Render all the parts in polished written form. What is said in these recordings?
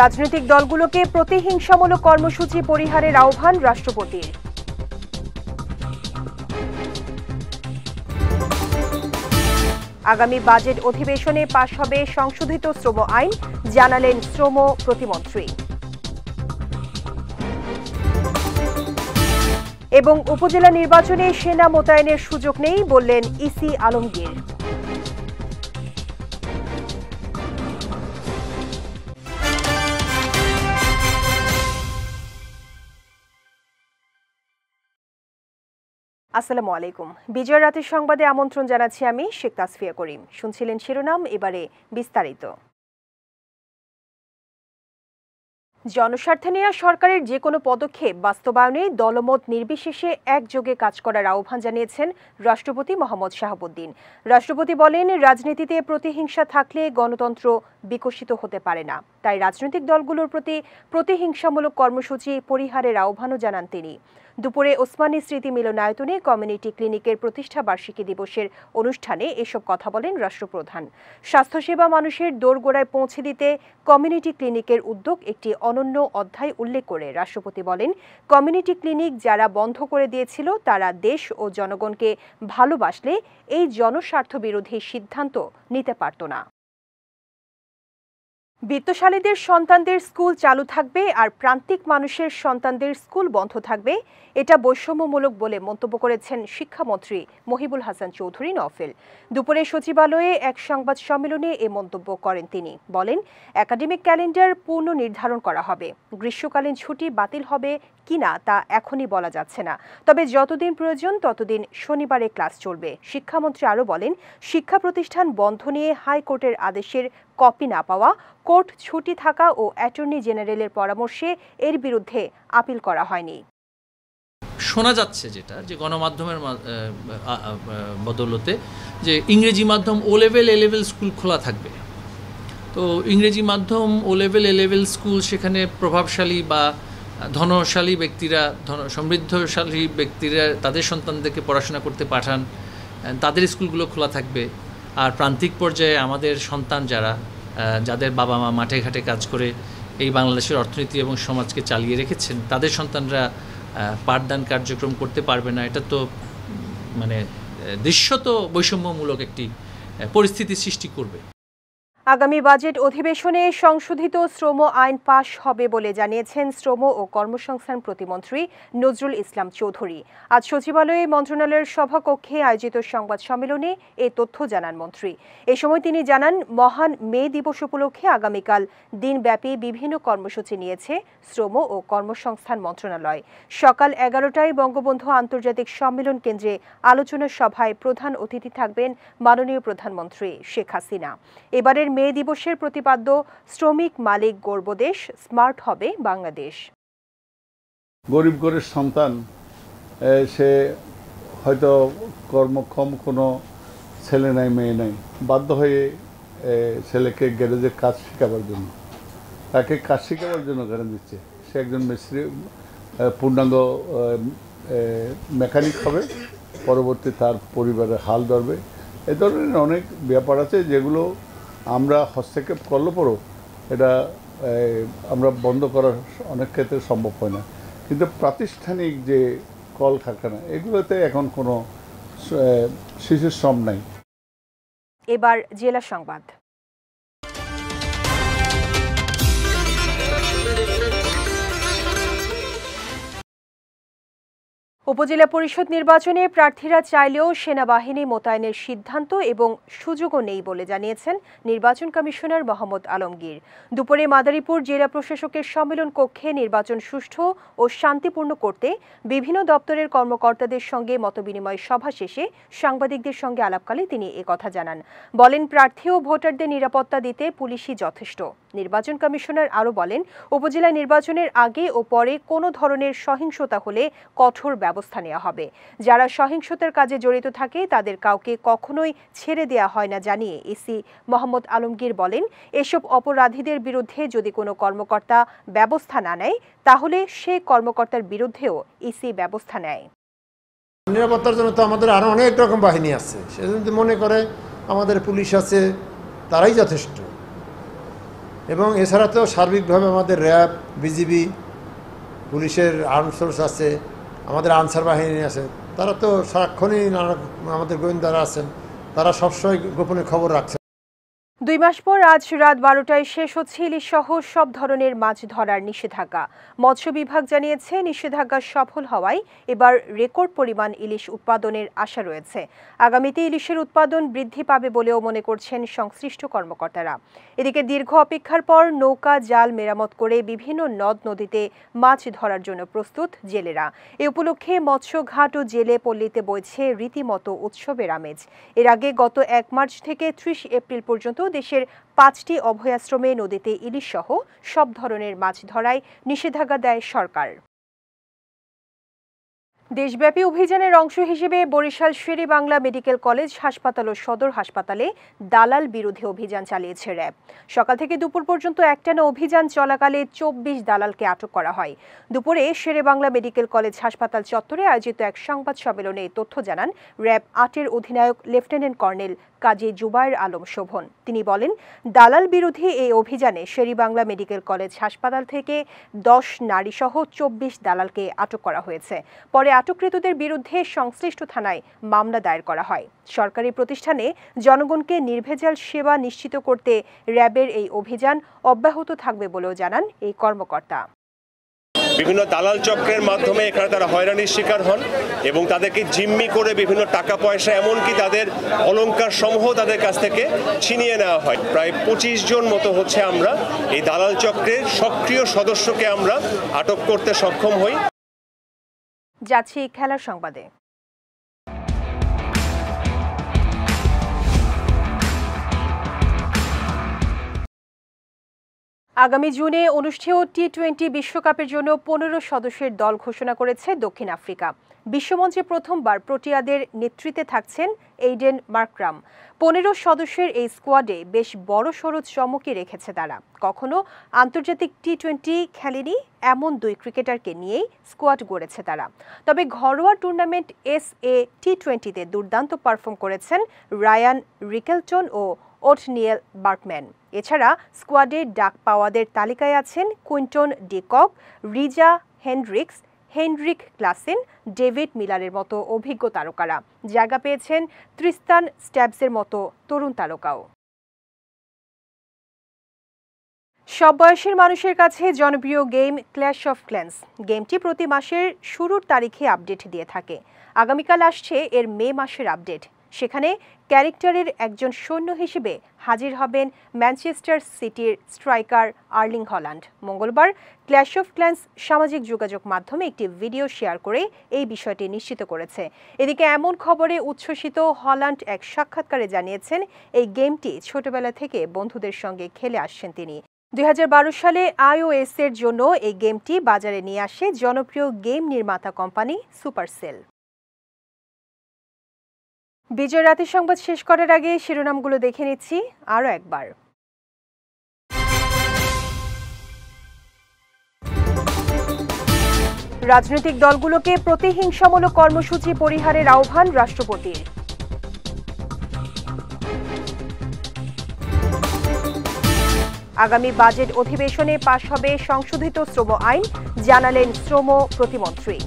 রাজনৈতিক দলগুলোকে প্রতিহিংসামূলক কর্মসূচি পরিহারের আহ্বান রাষ্ট্রপতির। আগামী বাজেট অধিবেশনে পাশ হবে সংশোধিত শ্রম আইন, জানালেন শ্রম প্রতিমন্ত্রী। এবং উপজেলা নির্বাচনে সেনা মোতায়েনের সুযোগ নেই বললেন ইসি আলমগীর। আসসালামু আলাইকুম। বিজয় রাতের সংবাদে আমন্ত্রণ জানাচ্ছি আমি শেখ তাসফিয়া করিম। শুনছিলেন শিরোনাম, এবারে বিস্তারিত। জনস্বার্থে নেওয়া সরকারের যে কোনো পদক্ষেপ বাস্তবায়নে দলমত নির্বিশেষে একযোগে কাজ করার আহ্বান জানিয়েছেন রাষ্ট্রপতি মোহাম্মদ শাহাবুদ্দিন। রাষ্ট্রপতি বলেন, রাজনীতিতে প্রতিহিংসা থাকলে গণতন্ত্র বিকশিত হতে পারে না। তাই রাজনৈতিক দলগুলোর প্রতি প্রতিহিংসামূলক কর্মসূচি পরিহারের আহ্বানও জানান তিনি। দুপুরে ওসমানী স্মৃতি মিলনায়তনে কমিউনিটি ক্লিনিকের প্রতিষ্ঠা বার্ষিকী দিবসের অনুষ্ঠানে এসব কথা বলেন রাষ্ট্রপ্রধান। স্বাস্থ্যসেবা মানুষের দোরগোড়ায় পৌঁছে দিতে কমিউনিটি ক্লিনিকের উদ্যোগ একটি অনন্য অধ্যায় উল্লেখ করে রাষ্ট্রপতি বলেন, কমিউনিটি ক্লিনিক যারা বন্ধ করে দিয়েছিল তারা দেশ ও জনগণকে ভালোবাসলে এই জনস্বার্থ বিরোধী সিদ্ধান্ত নিতে পারত না। বিত্তশালীদের সন্তানদের স্কুল চালু থাকবে আর প্রান্তিক মানুষের সন্তানদের স্কুল বন্ধ থাকবে, এটা বৈষম্যমূলক বলে মন্তব্য করেছেন শিক্ষামন্ত্রী মহিবুল হাসান চৌধুরী নওফেল। দুপুরে সচিবালয়ে এক সংবাদ সম্মেলনে এ মন্তব্য করেন তিনি। বলেন, একাডেমিক ক্যালেন্ডার পুনঃ নির্ধারণ করা হবে। গ্রীষ্মকালীন ছুটি বাতিল হবে কিনা তা এখনই বলা যাচ্ছে না, তবে যতদিন প্রয়োজন ততদিন শনিবারে ক্লাস চলবে। শিক্ষামন্ত্রী আরও বলেন, শিক্ষা প্রতিষ্ঠান বন্ধ নিয়ে হাইকোর্টের আদেশের কপি না পাওয়া, কোর্ট ছুটি থাকা ও অ্যাটর্নি জেনারেলের পরামর্শে এর বিরুদ্ধে আপিল করা হয়নি। শোনা যাচ্ছে যেটা যে গণমাধ্যমের বদৌলতে যে ইংরেজি মাধ্যম ও লেভেল এ লেভেল স্কুল খোলা থাকবে। তো ইংরেজি মাধ্যম ও লেভেল এ লেভেল স্কুল সেখানে প্রভাবশালী বা ধনশালী ব্যক্তিরা, সমৃদ্ধশালী ব্যক্তিরা তাদের সন্তানদেরকে পড়াশোনা করতে পাঠান, তাদের স্কুলগুলো খোলা থাকবে। আর প্রান্তিক পর্যায়ে আমাদের সন্তান যাদের বাবা মা মাঠে ঘাটে কাজ করে এই বাংলাদেশের অর্থনীতি এবং সমাজকে চালিয়ে রেখেছেন, তাদের সন্তানরা পাঠদান কার্যক্রম করতে পারবে না। এটা তো দৃশ্যত বৈষম্যমূলক একটি পরিস্থিতি সৃষ্টি করবে। আগামী বাজেট অধিবেশনে সংশোধিত শ্রম আইন পাশ হবে বলে জানিয়েছেন শ্রম ও কর্মসংস্থান প্রতিমন্ত্রী নজরুল ইসলাম চৌধুরী। আজ সচিবালয়ে মন্ত্রণালয়ের সভাকক্ষে আয়োজিত সংবাদ সম্মেলনে এ তথ্য জানান মন্ত্রী। এ সময় তিনি জানান, মহান মে দিবস উপলক্ষে আগামীকাল দিনব্যাপী বিভিন্ন কর্মসূচি নিয়েছে শ্রম ও কর্মসংস্থান মন্ত্রণালয়। সকাল 11টায় বঙ্গবন্ধু আন্তর্জাতিক সম্মেলন কেন্দ্রে আলোচনা সভায় প্রধান অতিথি থাকবেন মাননীয় প্রধানমন্ত্রী শেখ হাসিনা। এবারের মে দিবসের প্রতিপাদ্য শ্রমিক মালিক গর্বদেশ, স্মার্ট হবে বাংলাদেশ। গরিব ঘরের সন্তান, সে হয়তো কর্মক্ষম কোনো ছেলে নাই মেয়ে নাই, বাধ্য হয়ে ছেলেকে গ্যারেজের কাজ শেখাবার জন্য, তাকে কাজ শেখাবার জন্য গ্যারেজ দিচ্ছে। সে একজন মিস্ত্রি, পূর্ণাঙ্গ মেকানিক হবে, পরবর্তী তার পরিবারের হাল ধরবে। এ ধরনের অনেক ব্যাপার আছে যেগুলো আমরা হস্তক্ষেপ করলে পরও এটা আমরা বন্ধ করার অনেক ক্ষেত্রে সম্ভব হয় না। কিন্তু প্রাতিষ্ঠানিক যে কলকারখানা, এগুলোতে এখন কোনো শিশুর শ্রম নাই। এবার জেলা সংবাদ। উপজেলা পরিষদ নির্বাচনে প্রার্থীরা চাইলেও সেনাবাহিনী মোতায়েনের সিদ্ধান্ত এবং সুযোগও নেই বলে জানিয়েছেন নির্বাচন কমিশনার মোহাম্মদ আলমগীর। দুপুরে মাদারীপুর জেলা প্রশাসকের সম্মেলন কক্ষে নির্বাচন সুষ্ঠু ও শান্তিপূর্ণ করতে বিভিন্ন দপ্তরের কর্মকর্তাদের সঙ্গে মতবিনিময় সভা শেষে সাংবাদিকদের সঙ্গে আলাপকালে তিনি একথা জানান। বলেন, প্রার্থী ও ভোটারদের নিরাপত্তা দিতে পুলিশই যথেষ্ট। নির্বাচন কমিশনার আরও বলেন, উপজেলা নির্বাচনের আগে ও পরে কোনো ধরনের সহিংসতা হলে কঠোর ব্যবস্থা নেওয়া হবে। যারা সহিংসতার কাজে জড়িত থাকে তাদের কাউকে কখনোই ছেড়ে দেওয়া হয় না জানিয়ে এসি মোহাম্মদ আলমগীর বলেন, এসব অপরাধীদের বিরুদ্ধে যদি কোনো কর্মকর্তা ব্যবস্থা না নেয় তাহলে সে কর্মকর্তার বিরুদ্ধেও ইসি ব্যবস্থা নেয়। নিরাপত্তার জন্য তো আমাদের আরো অনেক রকম বাহিনী আছে, সে যদি মনে করে আমাদের পুলিশ আছে তারাই যথেষ্ট, এবং এছাড়া তো সার্বিকভাবে আমাদের র্যাব, বিজিবি, পুলিশের আর্ম ফোর্স আছে, আমাদের আনসার বাহিনী আছে, তারা তো সারাক্ষণই আমাদের গোয়েন্দারা আছেন, তারা সবসময় গোপনে খবর রাখছে। 2 মাস পর আজ রাত 12টায় শেষ হচ্ছে ইলিশ সহ সব ধরনের মাছ ধরার নিষেধাজ্ঞা। মৎস্য বিভাগ জানিয়েছে নিষেধাজ্ঞা সফল হওয়ায় এবার রেকর্ড পরিমাণ ইলিশ উৎপাদনের আশা রয়েছে। আগামীতে ইলিশের উৎপাদন বৃদ্ধি পাবে বলেও মনে করছেন সংশ্লিষ্ট কর্মকর্তারা। এদিকে দীর্ঘ অপেক্ষার পর নৌকা জাল মেরামত করে বিভিন্ন নদ নদীতে মাছ ধরার জন্য প্রস্তুত জেলেরা। এ উপলক্ষে মৎস্যঘাট ও জেলে পল্লীতে বইছে রীতিমতো উৎসবের আমেজ। এর আগে গত 1 মার্চ থেকে 30 এপ্রিল পর্যন্ত দেশের 5টি অভয়াশ্রমে নদীতে ইলিশ সহ সব ধরনের মাছ ধরায় নিষেধাজ্ঞা দেয় সরকার। দেশব্যাপী অভিযানের অংশ হিসেবে বরিশাল শেরেবাংলা মেডিকেল কলেজ হাসপাতাল ও সদর হাসপাতালে দালাল বিরোধী অভিযান চালিয়েছে র্যাব। সকাল থেকে দুপুর পর্যন্ত একটানা অভিযান চলাকালে 24 দালালকে আটক করা হয়। দুপুরে শেরেবাংলা মেডিকেল কলেজ হাসপাতাল চত্বরে আয়োজিত এক সংবাদ সম্মেলনে এই তথ্য জানান র্যাব 8-এর অধিনায়ক লেফটেন্যান্ট কর্নেল কাজী জুবায়ের আলম শোভন। তিনি বলেন, দালাল বিরোধী এই অভিযানে শেরেবাংলা মেডিকেল কলেজ হাসপাতাল থেকে 10 নারী সহ 24 দালালকে আটক করা হয়েছে। পরে আটককৃতদের বিরুদ্ধে সংশ্লিষ্ট থানায় মামলা দায়ের করা হয়। সরকারি প্রতিষ্ঠানে জনগণকে নির্ভেজাল সেবা নিশ্চিত করতে র্যাবের এই অভিযান অব্যাহত থাকবে বলেও জানান এই কর্মকর্তা। বিভিন্ন দালাল চক্রের মাধ্যমে এখানে তারা হয়রানির শিকার হন এবং তাদেরকে জিম্মি করে বিভিন্ন টাকা পয়সা এমনকি তাদের অলংকার সমূহ তাদের কাছ থেকে ছিনিয়ে নেওয়া হয়। প্রায় 25 জন মতো হচ্ছে আমরা এই দালাল চক্রের সক্রিয় সদস্যকে আমরা আটক করতে সক্ষম হই। যাচ্ছি খেলার সংবাদে। আগামী জুনে অনুষ্ঠেয় টি-20 বিশ্বকাপের জন্য 15 সদস্যের দল ঘোষণা করেছে দক্ষিণ আফ্রিকা। বিশ্বমঞ্চে প্রথমবার প্রোটিয়াদের নেতৃত্বে থাকছেন এইডেন মার্করাম। 15 সদস্যের এই স্কোয়াডে বেশ বড়সড় চমকই রেখেছে তারা। কখনো আন্তর্জাতিক টি-20 খেলেনি এমন 2 ক্রিকেটারকে নিয়েই স্কোয়াড গড়েছে তারা। তবে ঘরোয়া টুর্নামেন্ট SA টি-20তে দুর্দান্ত পারফর্ম করেছেন রায়ান রিকেলটন ও ওটনিয়েল বার্কম্যান। এছাড়া স্কোয়াডে ডাক পাওয়াদের তালিকায় আছেন Quinton de Kock, Reeza Hendricks, Heinrich Klaasen, David মিলারের মতো অভিজ্ঞ তারকারা। জায়গা পেয়েছেন ট্রিস্তান স্ট্যাবসের মতো তরুণ তারকাও। সব বয়সের মানুষের কাছে জনপ্রিয় গেম ক্ল্যাশ অফ ক্ল্যান্স। গেমটি প্রতি মাসের শুরুর তারিখে আপডেট দিয়ে থাকে। আগামীকাল আসছে এর মে মাসের আপডেট। সেখানে ক্যারেক্টারের একজন সৈন্য হিসেবে হাজির হবেন ম্যানচেস্টার সিটির স্ট্রাইকার আর্লিং হল্যান্ড। মঙ্গলবার ক্ল্যাশ অফ ক্ল্যান্স সামাজিক যোগাযোগ মাধ্যমে একটি ভিডিও শেয়ার করে এই বিষয়টি নিশ্চিত করেছে। এদিকে এমন খবরে উচ্ছ্বসিত হল্যান্ড এক সাক্ষাৎকারে জানিয়েছেন, এই গেমটি ছোটবেলা থেকে বন্ধুদের সঙ্গে খেলে আসছেন তিনি। 2012 সালে iOS এর জন্য এই গেমটি বাজারে নিয়ে আসে জনপ্রিয় গেম নির্মাতা কোম্পানি সুপারসেল। বিজয় রাতের সংবাদ শেষ করার আগে শিরোনামগুলো দেখে নিচ্ছি আরও একবার। রাজনৈতিক দলগুলোকে প্রতিহিংসামূলক কর্মসূচি পরিহারের আহ্বান রাষ্ট্রপতির। আগামী বাজেট অধিবেশনে পাশ হবে সংশোধিত শ্রম আইন, জানালেন শ্রম প্রতিমন্ত্রী।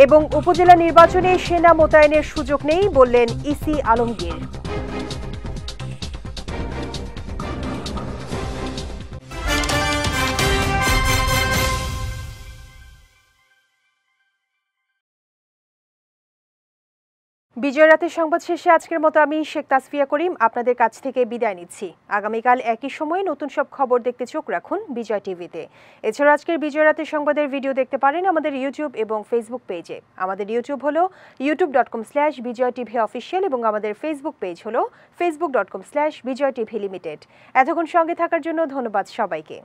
এবং উপজেলা নির্বাচনে সেনা মোতায়েনের সুযোগ নেই বললেন ইসি আলমগীর। বিজয় রাতের সংবাদ শেষে আজকের মতো আমি শেখ তাসফিয়া করিম আপনাদের কাছ থেকে বিদায় নিচ্ছি। আগামীকাল একই সময়ে নতুন সব খবর দেখতে চোখ রাখুন বিজয় টিভিতে। এছাড়া আজকের বিজয় রাতের সংবাদের ভিডিও দেখতে পারেন আমাদের ইউটিউব এবং ফেসবুক পেজে। আমাদের ইউটিউব হলো youtube.com/BJTVOfficial এবং আমাদের ফেসবুক পেজ হলো facebook.com/BJTVLimited। এতক্ষণ সঙ্গে থাকার জন্য ধন্যবাদ সবাইকে।